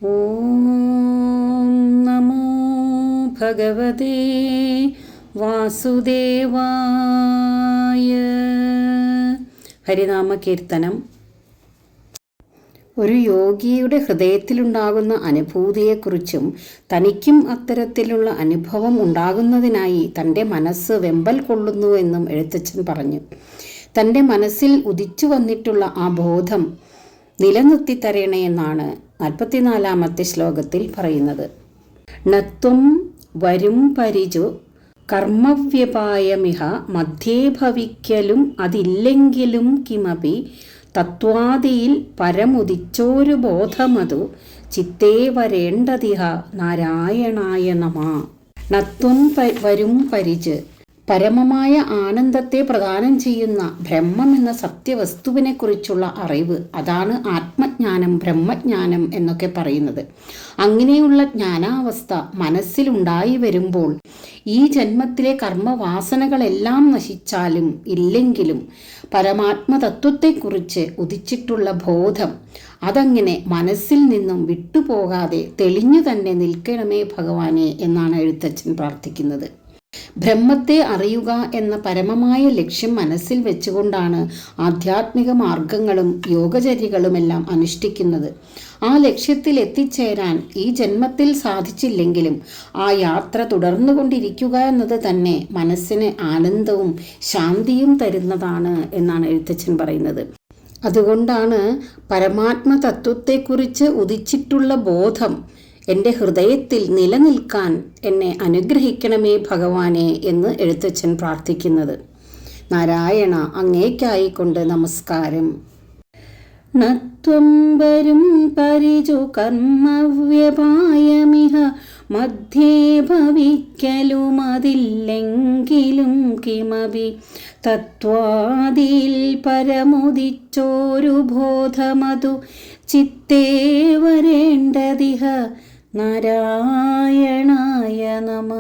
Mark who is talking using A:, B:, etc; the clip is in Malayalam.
A: ഓം നമോ ഭഗവതേ വാസുദേവായ. ഹരിനാമ കീർത്തനം. ഒരു യോഗിയുടെ ഹൃദയത്തിലുണ്ടാകുന്ന അനുഭൂതിയെക്കുറിച്ചും തനിക്കും അത്തരത്തിലുള്ള അനുഭവം ഉണ്ടാകുന്നതിനായി തൻ്റെ മനസ്സ് വെമ്പൽ കൊള്ളുന്നുവെന്നും എഴുത്തച്ഛൻ പറഞ്ഞു. തൻ്റെ മനസ്സിൽ ഉദിച്ചു വന്നിട്ടുള്ള ആ ബോധം നിലനിർത്തി തരണേ എന്നാണ് 44-ാമത്തെ ശ്ലോകത്തിൽ പറയുന്നത്. നത്വം വരും പരിചു കർമ്മവ്യപായമിഹ മധ്യേ ഭവിക്കലും അതില്ലെങ്കിലും കിമപി തത്വാദിയിൽ പരമുദിച്ചോരു ബോധമതു ചിത്തേ വരേണ്ടതിഹ നാരായണായ നമഃ. നത്വം വരും പരിച്, പരമമായ ആനന്ദത്തെ പ്രദാനം ചെയ്യുന്ന ബ്രഹ്മം എന്ന സത്യവസ്തുവിനെ കുറിച്ചുള്ള അറിവ്, അതാണ് ആത്മജ്ഞാനം, ബ്രഹ്മജ്ഞാനം എന്നൊക്കെ പറയുന്നത്. അങ്ങനെയുള്ള ജ്ഞാനാവസ്ഥ മനസ്സിലുണ്ടായി വരുമ്പോൾ ഈ ജന്മത്തിലെ കർമ്മവാസനകളെല്ലാം നശിച്ചാലും ഇല്ലെങ്കിലും പരമാത്മതത്വത്തെക്കുറിച്ച് ഉദിച്ചിട്ടുള്ള ബോധം അതങ്ങനെ മനസ്സിൽ നിന്നും വിട്ടുപോകാതെ തെളിഞ്ഞു തന്നെ നിൽക്കണമേ ഭഗവാനെ എന്നാണ് എഴുത്തച്ഛൻ പ്രാർത്ഥിക്കുന്നത്. ബ്രഹ്മത്തെ അറിയുക എന്ന പരമമായ ലക്ഷ്യം മനസ്സിൽ വെച്ചുകൊണ്ടാണ് ആധ്യാത്മിക മാർഗങ്ങളും യോഗചര്യകളുമെല്ലാം അനുഷ്ഠിക്കുന്നത്. ആ ലക്ഷ്യത്തിൽ എത്തിച്ചേരാൻ ഈ ജന്മത്തിൽ സാധിച്ചില്ലെങ്കിലും ആ യാത്ര തുടർന്നുകൊണ്ടിരിക്കുക എന്നത് തന്നെ മനസ്സിന് ആനന്ദവും ശാന്തിയും തരുന്നതാണ് എന്നാണ് എഴുത്തച്ഛൻ പറയുന്നത്. അതുകൊണ്ടാണ് പരമാത്മ തത്വത്തെക്കുറിച്ച് ഉദിച്ചിട്ടുള്ള ബോധം എൻ്റെ ഹൃദയത്തിൽ നിലനിൽക്കാൻ എന്നെ അനുഗ്രഹിക്കണമേ ഭഗവാനെ എന്ന് എഴുത്തച്ഛൻ പ്രാർത്ഥിക്കുന്നത്. നാരായണ, അങ്ങേക്കായിക്കൊണ്ട് നമസ്കാരം. നത്വം വരും പരിചു കർമ്മവ്യപായമിഹ മധ്യേ ഭവിക്കലുമതില്ലെങ്കിലും കിമപി തത്വാദിയിൽ പരമുദിച്ചോരു ബോധമതു ചിത്തേ വരേണ്ടതിഹ നാരായണായ നമഃ.